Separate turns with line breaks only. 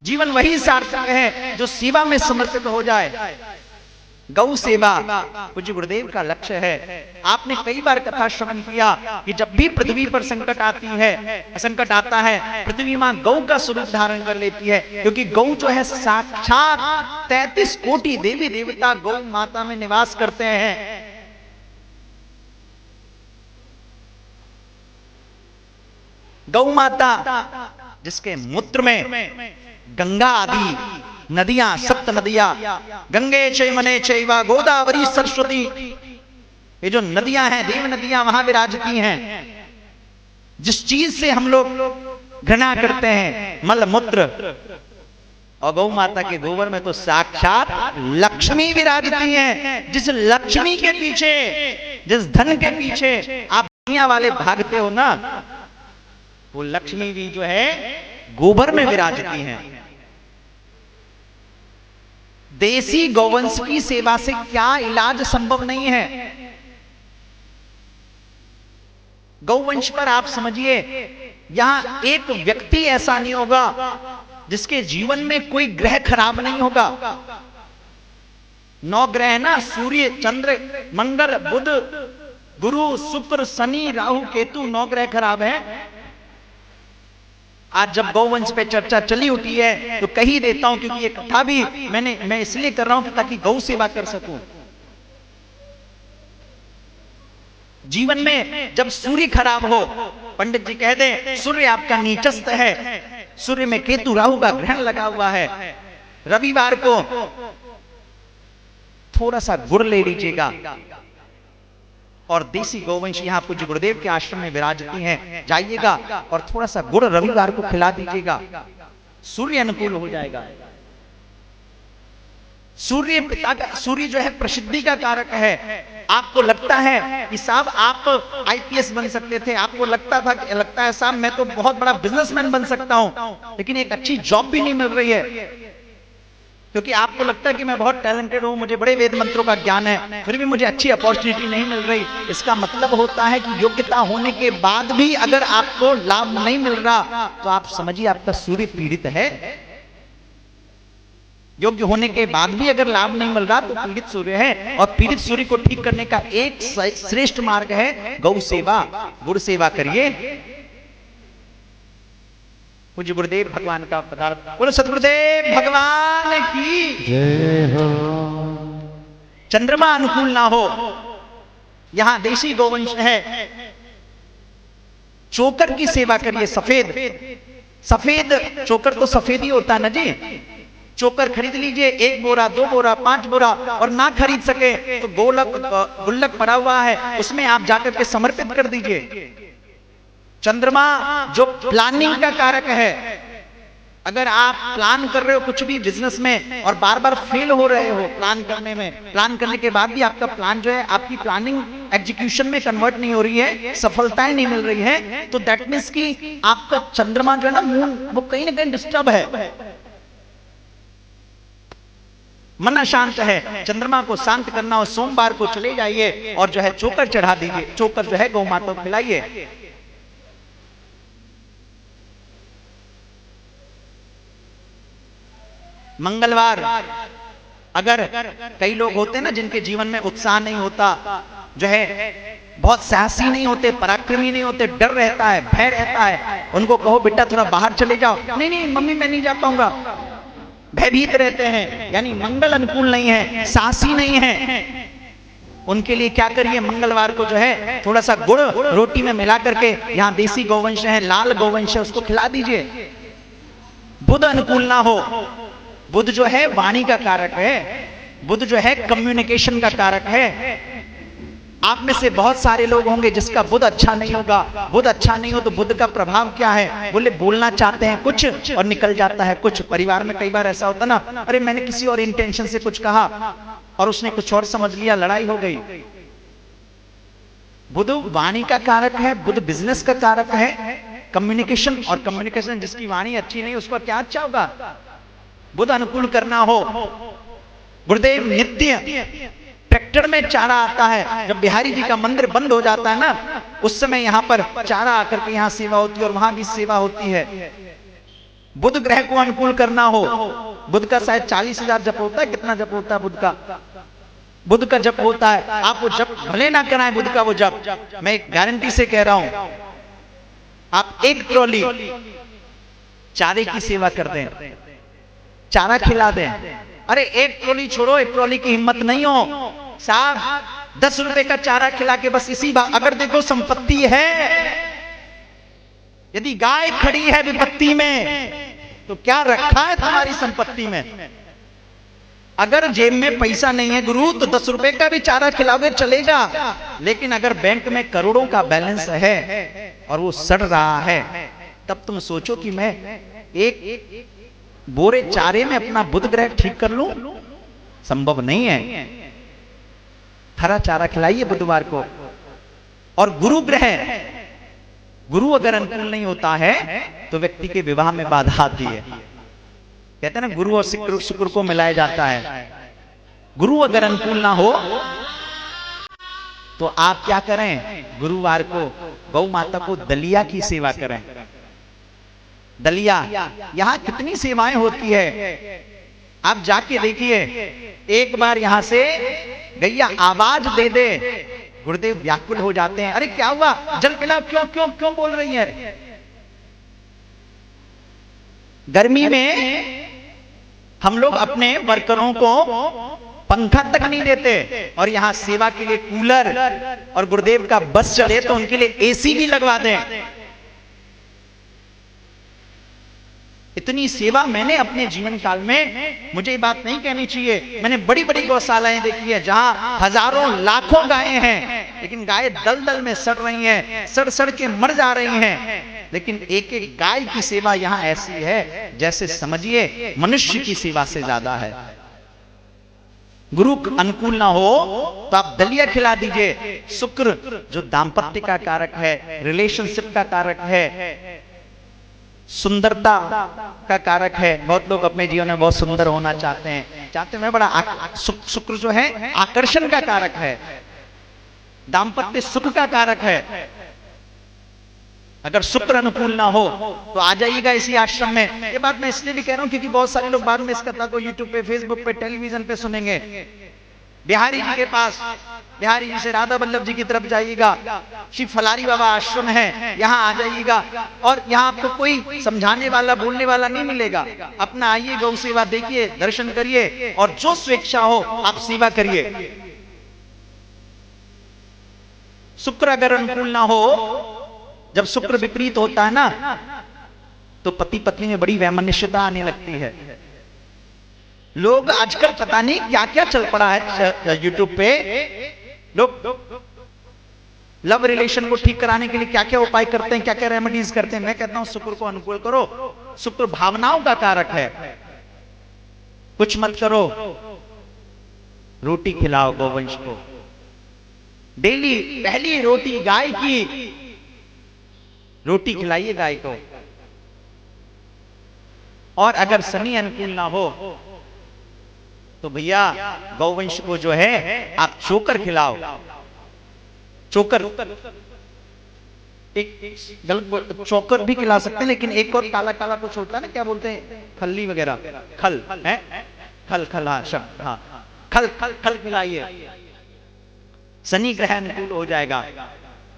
जीवन वही सार्थक है जो सेवा में समर्पित हो जाए। गौ सेवा पूज्य गुरुदेव का लक्ष्य है। आपने कई बार कथा श्रवण किया कि जब भी पृथ्वी पर संकट आता है, पृथ्वी मां गौ का स्वरूप धारण कर लेती है, क्योंकि गौ जो है साक्षात 33 कोटि देवी देवता गौ माता में निवास करते हैं। गौ माता जिसके मूत्र में गंगा आदि नदियां, सप्त नदियां, गंगे चैमने चैवा गोदावरी सरस्वती, ये जो नदियां हैं, देव नदियां वहां विराजती हैं। जिस चीज से हम लोग घृणा करते हैं, मल मूत्र, और गौ माता के गोबर में तो साक्षात लक्ष्मी विराजती हैं। जिस लक्ष्मी के पीछे, जिस धन के पीछे आप दुनिया वाले भागते हो ना, वो लक्ष्मी जी जो है गोबर में विराजती हैं। देसी गौवंश की सेवा से क्या इलाज संभव नहीं है। गौवंश पर आप समझिए, यहां एक व्यक्ति ऐसा नहीं होगा जिसके जीवन में कोई ग्रह खराब नहीं होगा। 9 ग्रह ना, सूर्य, चंद्र, मंगल, बुध, गुरु, शुक्र, शनि, राहु, केतु, 9 ग्रह खराब है। आज जब गौवंश पे चर्चा चली उठी है तो कही देता हूं, क्योंकि ये कथा भी मैं इसलिए कर रहा हूं ताकि गौ सेवा कर सकूं। जीवन में जब सूर्य खराब हो, पंडित जी कह दें सूर्य आपका नीचस्थ है, सूर्य में केतु राहु का ग्रहण लगा हुआ है, रविवार को थोड़ा सा गुड़ ले लीजिएगा, और देसी गौवंश यहाँ पूज्य गुरुदेव के आश्रम में विराजती हैं, जाइएगा और थोड़ा सा गुड़ रविवार को खिला दीजिएगा, सूर्य अनुकूल हो जाएगा। सूर्य जो है प्रसिद्धि का कारक है। आपको लगता है कि साहब आप आईपीएस बन सकते थे, आपको लगता है साहब मैं तो बहुत बड़ा बिजनेसमैन बन सकता हूं, लेकिन एक अच्छी जॉब भी नहीं मिल रही है, क्योंकि आपको लगता है कि मैं बहुत टैलेंटेड हूं, मुझे बड़े वेद मंत्रों का ज्ञान है, फिर भी मुझे अच्छी अपॉर्चुनिटी नहीं मिल रही। इसका मतलब होता है कि योग्यता होने के बाद भी अगर आपको लाभ नहीं मिल रहा, तो आप समझिए आपका सूर्य पीड़ित है। योग्य होने के बाद भी अगर लाभ नहीं मिल रहा तो पीड़ित सूर्य है, और पीड़ित सूर्य को ठीक करने का एक श्रेष्ठ मार्ग है गौ सेवा, गुड़ सेवा करिए। पूज्य गुरुदेव भगवान का पदार्थ, बोलो सतगुरुदेव भगवान की जय हो। चंद्रमा अनुकूल ना हो, यहां देसी गौवंश है, चोकर की सेवा करिए। सफेद चोकर तो सफेद ही होता है ना जी। चोकर खरीद लीजिए, 1 बोरा, 2 बोरा, 5 बोरा, और ना खरीद सके तो गुल्लक पड़ा हुआ है, उसमें आप जाकर के समर्पित कर दीजिए। चंद्रमा जो प्लानिंग का कारक है, अगर आप प्लान कर रहे हो कुछ भी बिजनेस में और बार बार फेल हो रहे हो प्लान करने में, प्लान करने के बाद भी आपका प्लान जो है, आपकी प्लानिंग एग्जीक्यूशन में कन्वर्ट नहीं हो रही है, सफलताएं नहीं मिल रही है, तो दैट मीन्स कि आपका चंद्रमा जो है ना, मून, वो कहीं ना कहीं डिस्टर्ब है, मन अशांत है। चंद्रमा को शांत करना हो, सोमवार को चले जाइए और जो है चोकर चढ़ा दीजिए, चोकर जो है गौ माता को खिलाइए। मंगलवार, अगर कई लोग होते हैं ना जिनके जीवन में उत्साह नहीं होता, जो है बहुत साहसी नहीं होते, पराक्रमी नहीं होते, डर रहता है, भय रहता है, उनको कहो बेटा थोड़ा बाहर चले जाओ, नहीं मम्मी मैं नहीं जा पाऊंगा, भयभीत रहते हैं, यानी मंगल अनुकूल नहीं है, साहसी नहीं है। उनके लिए क्या करिए, मंगलवार को जो है थोड़ा सा गुड़ रोटी में मिला करके, यहाँ देसी गौवंश है, लाल गौवंश है, उसको खिला दीजिए। बुध अनुकूल ना हो, बुध जो है वाणी का कारक है, बुध जो है कम्युनिकेशन का कारक है। आप में से बहुत सारे लोग होंगे जिसका बुध अच्छा नहीं होगा। बुध अच्छा नहीं हो तो बुध का प्रभाव क्या है, बोले बोलना चाहते हैं कुछ और निकल जाता है कुछ। परिवार में कई बार ऐसा होता ना, अरे मैंने किसी और इंटेंशन से कुछ कहा और उसने कुछ और समझ लिया, लड़ाई हो गई। बुध वाणी का कारक है, बुध बिजनेस का कारक है, कम्युनिकेशन, और कम्युनिकेशन जिसकी वाणी अच्छी नहीं उसका क्या अच्छा होगा। बुध अनुकूल करना हो, गुरुदेव नित्य ट्रैक्टर में चारा आता है, जब बिहारी जी का मंदिर बंद हो जाता है ना, उस समय यहाँ पर चारा आकर के यहाँ सेवा होती है और वहां भी सेवा होती है। बुध ग्रह को अनुकूल करना हो, बुध का शायद 40,000 जप होता है, कितना जप होता है बुध का? बुध का जप होता है, आप वो जप भले ना कराएं बुध का वो जप, मैं एक गारंटी से कह रहा हूं, आप एक ट्रॉली चारे की सेवा कर दें, चारा खिला दें। अरे एक ट्रॉली छोड़ो, एक ट्रॉली की हिम्मत नहीं हो साहब, 10 रुपए का चारा खिला के बस इसी बात, अगर देखो संपत्ति है, यदि गाय खड़ी है विपत्ति में तो क्या रखा है तुम्हारी संपत्ति में? अगर जेब में पैसा नहीं है गुरु तो 10 रुपए का भी चारा खिलाओगे चलेगा, लेकिन अगर बैंक में करोड़ों का बैलेंस है और वो सड़ रहा है, तब तुम सोचो कि मैं एक बोरे चारे में अपना बुध ग्रह ठीक कर लूं? संभव नहीं है। हरा चारा खिलाइए बुधवार को। और गुरु ग्रह, गुरु अगर अनुकूल नहीं होता है तो व्यक्ति के विवाह में बाधा आती है। कहते हैं ना गुरु और शुक्र को मिलाया जाता है। गुरु अगर अनुकूल ना हो तो आप क्या करें, गुरुवार को गौ माता को दलिया की सेवा करें। दलिया, यहां कितनी सेवाएं होती है, आप जाके देखिए। एक बार यहां से गैया आवाज दे दे, गुरुदेव व्याकुल हो जाते हैं, अरे क्या हुआ, जल पिलाओ, क्यों क्यों क्यों बोल रही है? गर्मी में हम लोग अपने वर्करों को पंखा तक नहीं देते, और यहां सेवा के लिए कूलर, और गुरुदेव का बस चले तो उनके लिए एसी भी लगवा दें। इतनी सेवा मैंने अपने जीवन काल में, मुझे ये बात नहीं कहनी चाहिए, मैंने बड़ी बड़ी गौशालाएं देखी है जहां हजारों लाखों गायें हैं, लेकिन गायें दलदल में सड़ रही हैं, सड़ सड़ के मर जा रही हैं, लेकिन एक एक गाय की सेवा यहां ऐसी है जैसे समझिए मनुष्य की सेवा से ज्यादा है। गुरु अनुकूल ना हो तो आप दलिया खिला दीजिए। शुक्र जो दाम्पत्य का कारक है, रिलेशनशिप का कारक है, सुंदरता का कारक है, बहुत लोग अपने जीवन में बहुत सुंदर होना चाहते हैं, मैं बड़ा शुक्र जो है आकर्षण का कारक है, दाम्पत्य सुख का कारक है। अगर शुक्र अनुकूल ना हो तो आ जाइएगा इसी आश्रम में। ये बात मैं इसलिए भी कह रहा हूं क्योंकि बहुत सारे लोग बाद में इस कथा को यूट्यूब पे, फेसबुक पे, टेलीविजन पे सुनेंगे। बिहारी जी के पास, बिहारी जी से राधा वल्लभ जी की तरफ जाइएगा, श्री फलारी बाबा आश्रम है, यहाँ आ जाइएगा, और यहाँ आपको कोई समझाने वाला, बोलने वाला नहीं मिलेगा। अपना आइए, गौ सेवा देखिए, दर्शन करिए, और जो स्वेच्छा हो आप सेवा करिए। शुक्र अगर अनुकूल ना हो, जब शुक्र विपरीत होता है ना, तो पति पत्नी में बड़ी वैमनस्यता आने लगती है। लोग आजकल पता नहीं क्या क्या चल पड़ा है यूट्यूब पे, लोग लव रिलेशन को ठीक कराने के लिए क्या क्या उपाय करते हैं, क्या क्या रेमेडीज करते हैं। मैं कहता हूं शुक्र को अनुकूल करो। शुक्र भावनाओं का कारक है। कुछ मत करो, रोटी खिलाओ गौवंश को, डेली पहली रोटी गाय की रोटी खिलाइए गाय को। और अगर शनि अनुकूल ना हो तो भैया गौवंश को जो है आप चोकर खिलाओ। चोकर, एक गलत चोकर भी खिला सकते हैं, लेकिन एक और काला काला कुछ होता है ना, क्या बोलते हैं, खल्ली वगैरह, खल है, खल खल, हाँ शब्द, हाँ खल खल खल खिलाइए, शनि ग्रह अनुकूल हो जाएगा।